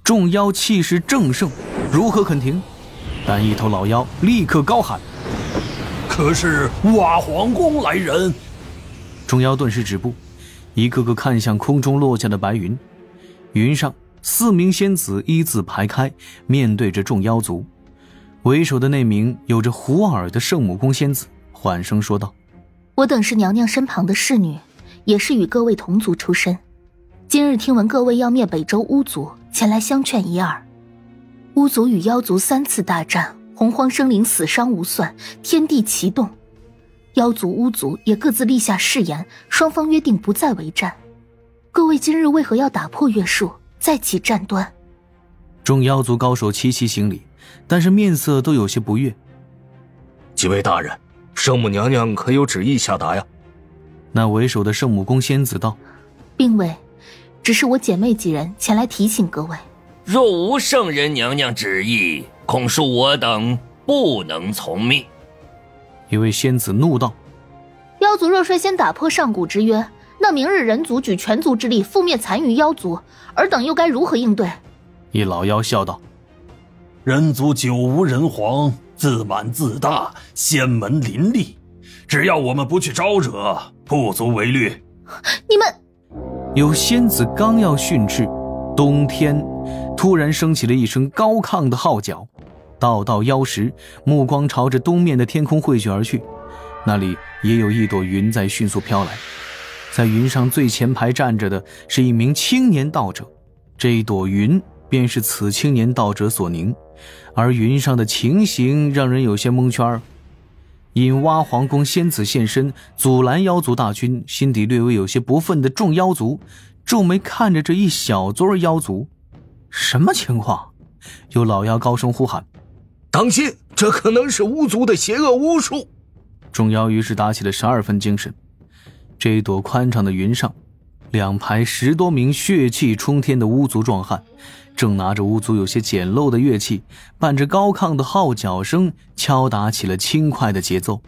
众妖气势正盛，如何肯停？但一头老妖立刻高喊：可是瓦皇宫来人！众妖顿时止步，一个个看向空中落下的白云。云上4名仙子依次排开，面对着众妖族。为首的那名有着虎耳的圣母宫仙子缓声说道：我等是娘娘身旁的侍女，也是与各位同族出身。今日听闻各位要灭北周巫族，前来相劝一二。巫族与妖族3次大战，洪荒生灵死伤无算，天地齐动。妖族巫族也各自立下誓言，双方约定不再为战。各位今日为何要打破约束，再起战端？众妖族高手齐齐行礼，但是面色都有些不悦。几位大人，圣母娘娘可有旨意下达呀？那为首的圣母宫仙子道：并未，只是我姐妹几人前来提醒各位。若无圣人娘娘旨意，恐恕我等不能从命。一位仙子怒道：妖族若率先打破上古之约，那明日人族举全族之力覆灭残余妖族，尔等又该如何应对？一老妖笑道：人族久无人皇，自满自大，仙门林立，只要我们不去招惹，不足为虑。你们……有仙子刚要训斥，东天突然升起了一声高亢的号角，道道妖石目光朝着东面的天空汇聚而去，那里也有一朵云在迅速飘来。在云上最前排站着的是一名青年道者，这一朵云便是此青年道者所凝，而云上的情形让人有些蒙圈。因蛙皇宫仙子现身阻拦妖族大军，心底略微有些不忿的众妖族皱眉看着这一小撮妖族。什么情况？有老妖高声呼喊：当心，这可能是巫族的邪恶巫术！众妖于是打起了12分精神。这一朵宽敞的云上，两排10多名血气冲天的巫族壮汉，正拿着巫族有些简陋的乐器，伴着高亢的号角声，敲打起了轻快的节奏。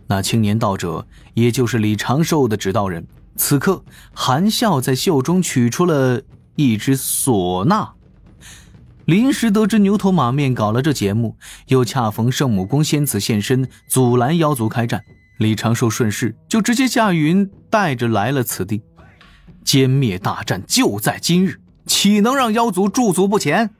那青年道者，也就是李长寿的指导人，此刻含笑在袖中取出了一只唢呐。临时得知牛头马面搞了这节目，又恰逢圣母宫仙子现身阻拦妖族开战，李长寿顺势就直接驾云带着来了此地。歼灭大战就在今日，岂能让妖族驻足不前？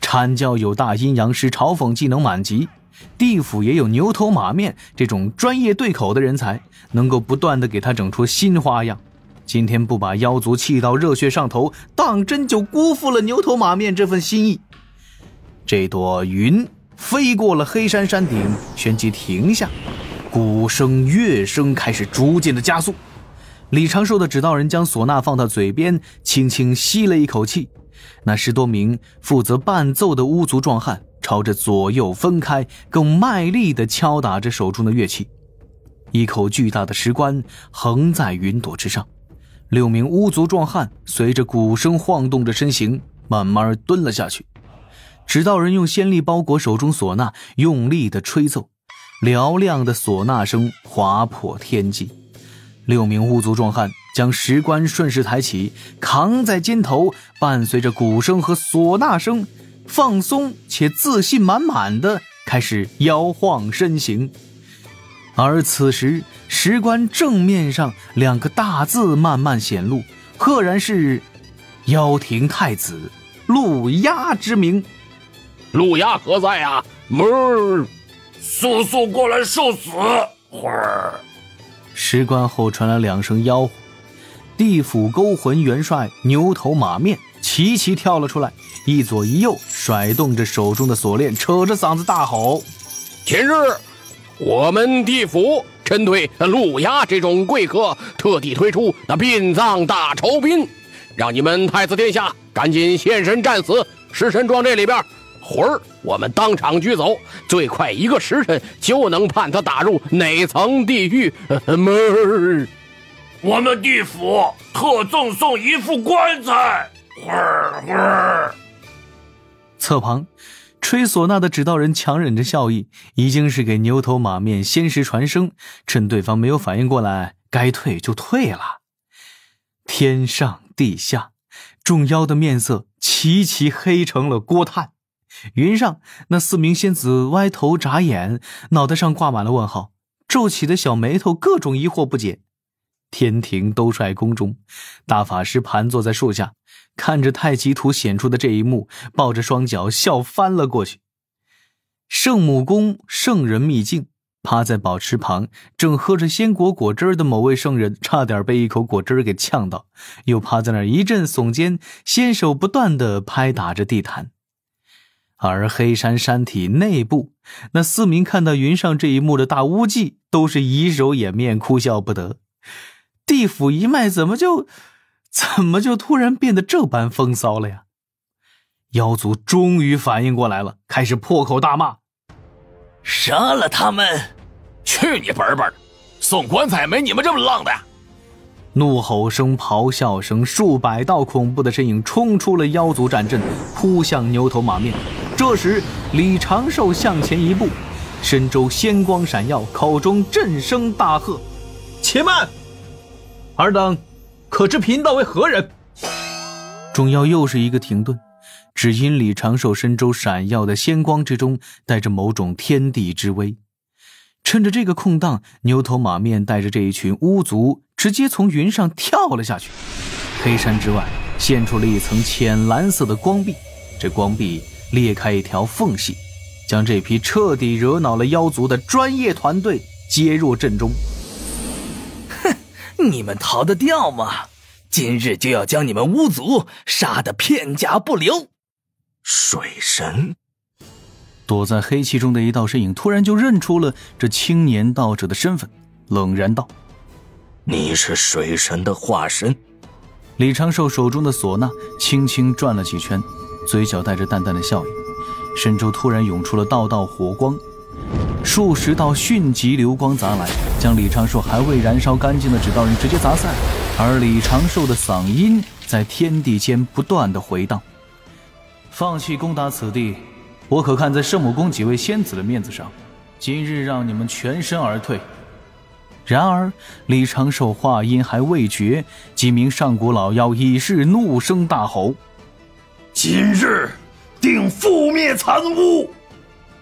阐教有大阴阳师嘲讽技能满级，地府也有牛头马面这种专业对口的人才，能够不断地给他整出新花样。今天不把妖族气到热血上头，当真就辜负了牛头马面这份心意。这朵云飞过了黑山山顶，旋即停下，鼓声乐声开始逐渐的加速。李长寿的指导人将唢呐放到嘴边，轻轻吸了一口气。那10多名负责伴奏的巫族壮汉朝着左右分开，更卖力地敲打着手中的乐器。一口巨大的石棺横在云朵之上，6名巫族壮汉随着鼓声晃动着身形，慢慢蹲了下去。指导人用仙力包裹手中唢呐，用力地吹奏，嘹亮的唢呐声划破天际。6名巫族壮汉将石棺顺势抬起，扛在肩头，伴随着鼓声和唢呐声，放松且自信满满的开始摇晃身形。而此时石棺正面上2个大字慢慢显露，赫然是妖庭太子陆压之名。陆压何在啊？速速过来受死！石棺后传来2声吆喝，地府勾魂元帅牛头马面齐齐跳了出来，一左一右甩动着手中的锁链，扯着嗓子大吼：今日我们地府针对陆压这种贵客，特地推出那殡葬大酬宾，让你们太子殿下赶紧现身战死尸神庄这里边，会儿我们当场拘走，最快1个时辰就能判他打入哪层地狱。我们地府特赠送1副棺材。侧旁吹唢呐的指导人强忍着笑意，已经是给牛头马面仙石传声，趁对方没有反应过来，该退就退了。天上地下，众妖的面色齐齐黑成了锅炭。云上那4名仙子歪头眨眼，脑袋上挂满了问号，皱起的小眉头各种疑惑不解。天庭兜率宫中，大法师盘坐在树下，看着太极图显出的这一幕，抱着双脚笑翻了过去。圣母宫圣人秘境，趴在宝池旁正喝着鲜果果汁的某位圣人差点被一口果汁给呛到，又趴在那儿一阵耸肩，纤手不断地拍打着地毯。而黑山山体内部，那4名看到云上这一幕的大巫妓都是以手掩面，哭笑不得。地府一脉怎么就突然变得这般风骚了呀？妖族终于反应过来了，开始破口大骂：杀了他们！去你本本！送棺材没你们这么浪的呀！怒吼声、咆哮声，数百道恐怖的身影冲出了妖族战阵，扑向牛头马面。这时李长寿向前一步，身周仙光闪耀，口中震声大喝：且慢！尔等可知贫道为何人？众妖又是一个停顿，只因李长寿身周闪耀的仙光之中带着某种天地之威。趁着这个空档，牛头马面带着这一群巫族直接从云上跳了下去。黑山之外现出了一层浅蓝色的光壁，这光壁裂开一条缝隙，将这批彻底惹恼了妖族的专业团队接入阵中。你们逃得掉吗？今日就要将你们巫族杀得片甲不留！水神躲在黑气中的一道身影突然就认出了这青年道者的身份，冷然道：你是水神的化身。李长寿手中的唢呐轻轻转了几圈，嘴角带着淡淡的笑意，身周突然涌出了道道火光，数十道迅疾流光砸来，将李长寿还未燃烧干净的纸道人直接砸散，而李长寿的嗓音在天地间不断的回荡：放弃攻打此地，我可看在圣母宫几位仙子的面子上，今日让你们全身而退。然而李长寿话音还未绝，几名上古老妖已是怒声大吼：今日定覆灭残污！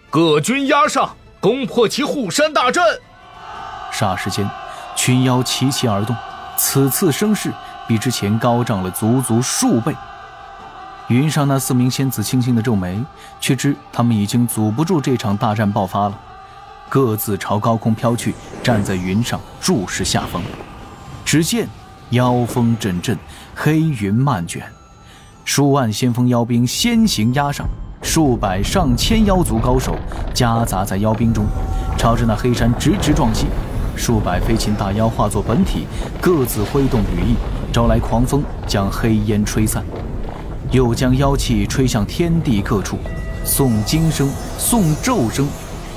各军压上，攻破其护山大阵！霎时间，群妖齐齐而动，此次声势比之前高涨了足足数倍。云上那4名仙子轻轻的皱眉，却知他们已经阻不住这场大战爆发了，各自朝高空飘去，站在云上注视下方。只见妖风阵阵，黑云漫卷，数万先锋妖兵先行压上，数百上千妖族高手夹杂在妖兵中，朝着那黑山直直撞击。数百飞禽大妖化作本体，各自挥动羽翼，招来狂风，将黑烟吹散，又将妖气吹向天地各处，诵经声、诵咒声，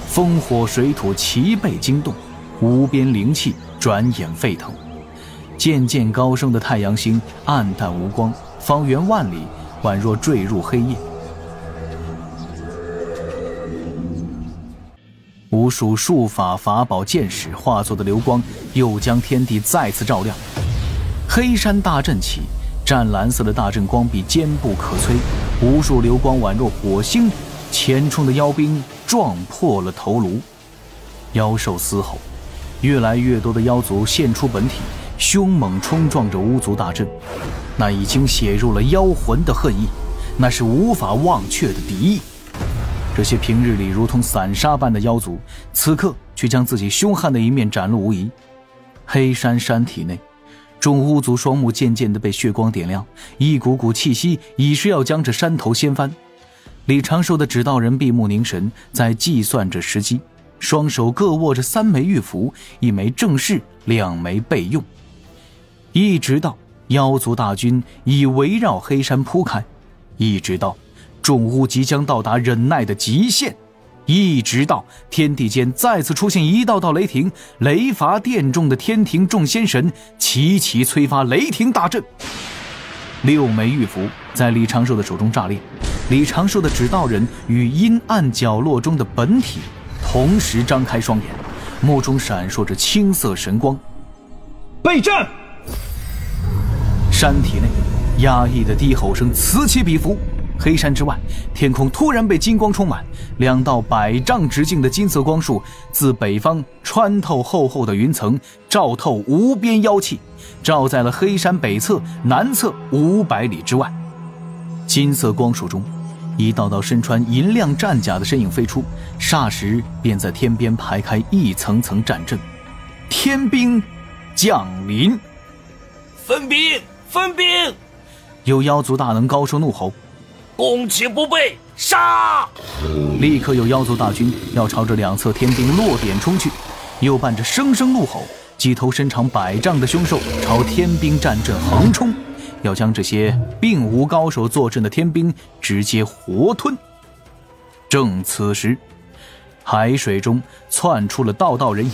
风火水土齐被惊动，无边灵气转眼沸腾。渐渐高升的太阳星暗淡无光，方圆万里宛若坠入黑夜。无数术法法宝剑矢化作的流光，又将天地再次照亮。黑山大阵起，湛蓝色的大阵光壁坚不可摧，无数流光宛若火星，前冲的妖兵撞破了头颅。妖兽嘶吼，越来越多的妖族现出本体，凶猛冲撞着巫族大阵。那已经写入了妖魂的恨意，那是无法忘却的敌意。这些平日里如同散沙般的妖族，此刻却将自己凶悍的一面展露无遗。黑山山体内，众巫族双目渐渐地被血光点亮，一股股气息已是要将这山头掀翻。李长寿的指道人闭目凝神，在计算着时机，双手各握着3枚玉符，一枚正式，2枚备用。一直到妖族大军已围绕黑山铺开，一直到众巫即将到达忍耐的极限，一直到天地间再次出现一道道雷霆，雷罚殿中的天庭众仙神齐齐催发雷霆大阵。6枚玉符在李长寿的手中炸裂，李长寿的指道人与阴暗角落中的本体同时张开双眼，目中闪烁着青色神光。备战！山体内压抑的低吼声此起彼伏。黑山之外，天空突然被金光充满，2道100丈直径的金色光束自北方穿透厚厚的云层，照透无边妖气，照在了黑山北侧、南侧500里之外。金色光束中，一道道身穿银亮战甲的身影飞出，霎时便在天边排开一层层战阵。天兵降临！分兵！分兵！有妖族大能高声怒吼：“攻其不备，杀！”立刻有妖族大军要朝着2侧天兵落点冲去，又伴着声声怒吼，几头身长100丈的凶兽朝天兵战阵横冲，要将这些并无高手坐镇的天兵直接活吞。正此时，海水中窜出了道道人影，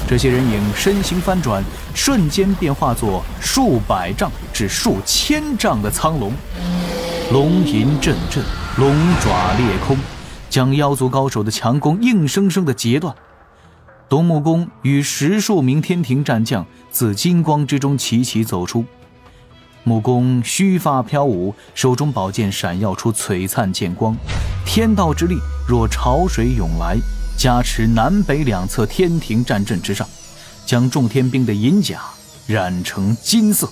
这些人影身形翻转，瞬间便化作数百丈至数千丈的苍龙，龙吟阵阵，龙爪裂空，将妖族高手的强攻硬生生地截断。东木公与10数名天庭战将自金光之中齐齐走出，木公须发飘舞，手中宝剑闪耀出璀璨剑光，天道之力若潮水涌来，加持南北2侧天庭战阵之上，将众天兵的银甲染成金色。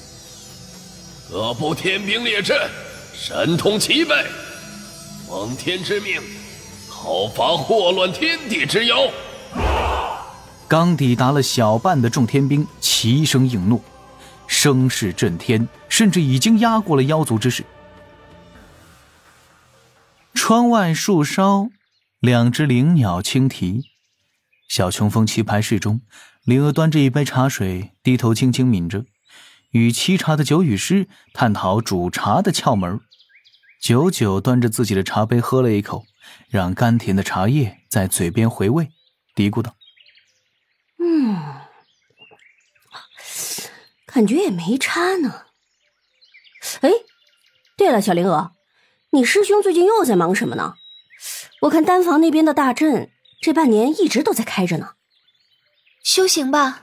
各部天兵列阵，神通齐备，奉天之命，讨伐祸乱天地之妖。刚抵达了小半的众天兵齐声应诺，声势震天，甚至已经压过了妖族之势。窗外树梢，2只灵鸟轻啼。小琼峰棋牌室中，灵娥端着一杯茶水，低头轻轻抿着，与沏茶的九羽师探讨煮茶的窍门。久久端着自己的茶杯喝了一口，让甘甜的茶叶在嘴边回味，嘀咕道：“感觉也没差呢。哎，对了，小灵娥，你师兄最近又在忙什么呢？我看丹房那边的大阵这半年一直都在开着呢。”“修行吧。”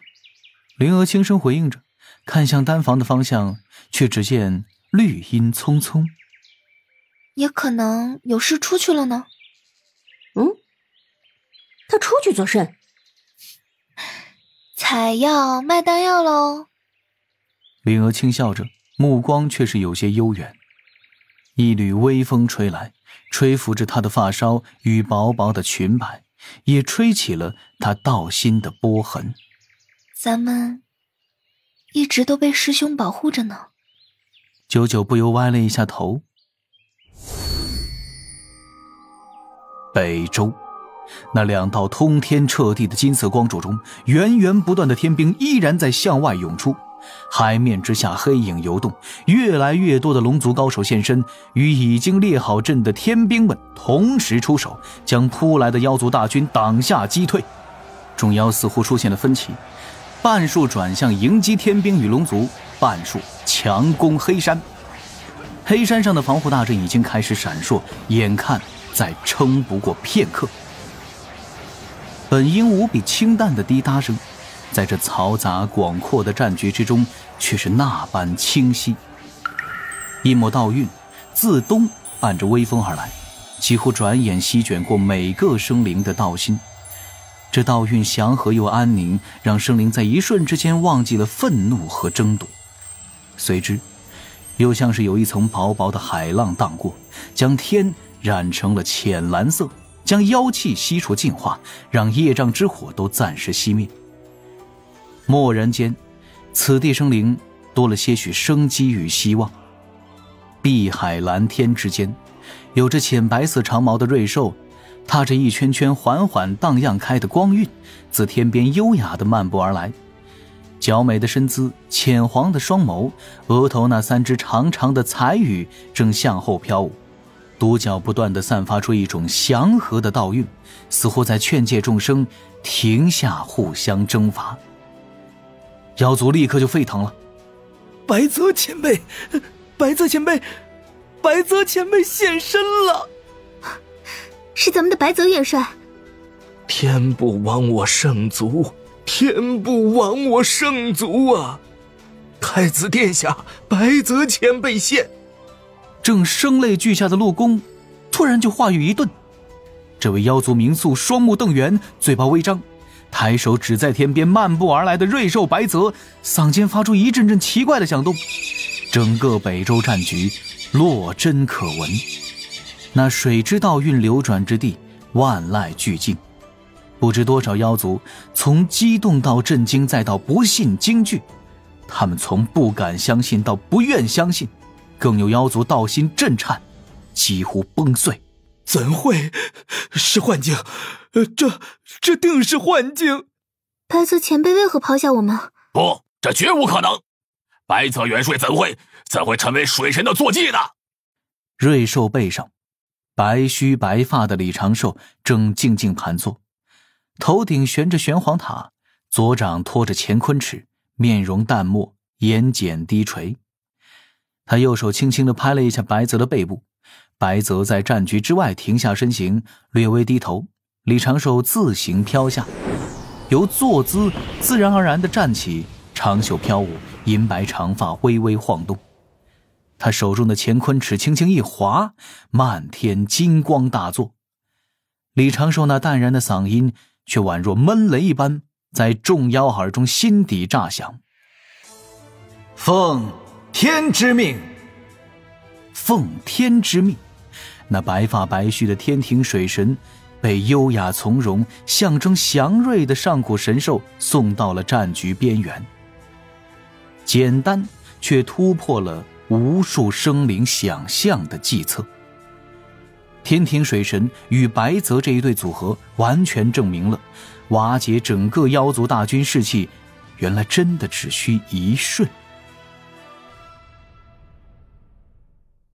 灵娥轻声回应着，看向丹房的方向，却只见绿荫葱葱。“也可能有事出去了呢。”“他出去做甚？”“采药卖丹药喽。”灵娥轻笑着，目光却是有些悠远。一缕微风吹来，吹拂着她的发梢与薄薄的裙摆，也吹起了她道心的波痕。“咱们一直都被师兄保护着呢。”九九不由歪了一下头。北周，那2道通天彻地的金色光柱中，源源不断的天兵依然在向外涌出。海面之下黑影游动，越来越多的龙族高手现身，与已经列好阵的天兵们同时出手，将扑来的妖族大军挡下击退。众妖似乎出现了分歧，半数转向迎击天兵与龙族，半数强攻黑山。黑山上的防护大阵已经开始闪烁，眼看再撑不过片刻。本应无比清淡的滴答声，在这嘈杂广阔的战局之中，却是那般清晰。一抹道韵自东伴着微风而来，几乎转眼席卷过每个生灵的道心。这道韵祥和又安宁，让生灵在一瞬之间忘记了愤怒和争夺。随之，又像是有一层薄薄的海浪荡过，将天染成了浅蓝色，将妖气悉数净化，让业障之火都暂时熄灭。蓦然间，此地生灵多了些许生机与希望。碧海蓝天之间，有着浅白色长毛的瑞兽，踏着一圈圈缓缓荡漾开的光晕，自天边优雅地漫步而来。娇美的身姿，浅黄的双眸，额头那3只长长的彩羽正向后飘舞，独角不断地散发出一种祥和的道韵，似乎在劝诫众生停下互相征伐。妖族立刻就沸腾了：“白泽前辈，白泽前辈，白泽前辈现身了！是咱们的白泽元帅。”“天不亡我圣族，天不亡我圣族啊！太子殿下，白泽前辈现。正声泪俱下的陆公突然就话语一顿，这位妖族民宿双目瞪圆，嘴巴微张，抬手指在天边漫步而来的瑞兽白泽，嗓间发出一阵阵奇怪的响动。整个北周战局落针可闻，那水之道运流转之地，万籁俱静。不知多少妖族从激动到震惊，再到不信惊惧，他们从不敢相信到不愿相信，更有妖族道心震颤，几乎崩碎。怎会是幻境？这定是幻境。白泽前辈为何抛下我们？不，这绝无可能。白泽元帅怎会成为水神的坐骑呢？瑞兽背上，白须白发的李长寿正静静盘坐，头顶悬着玄黄塔，左掌托着乾坤尺，面容淡漠，眼睑低垂。他右手轻轻地拍了一下白泽的背部，白泽在战局之外停下身形，略微低头，李长寿自行飘下，由坐姿自然而然地站起，长袖飘舞，银白长发微微晃动。他手中的乾坤尺轻轻一划，漫天金光大作。李长寿那淡然的嗓音却宛若闷雷一般，在众妖耳中心底炸响。奉天之命。奉天之命，那白发白须的天庭水神被优雅从容、象征祥瑞的上古神兽送到了战局边缘，简单却突破了无数生灵想象的计策。天庭水神与白泽这一对组合，完全证明了瓦解整个妖族大军士气，原来真的只需一瞬。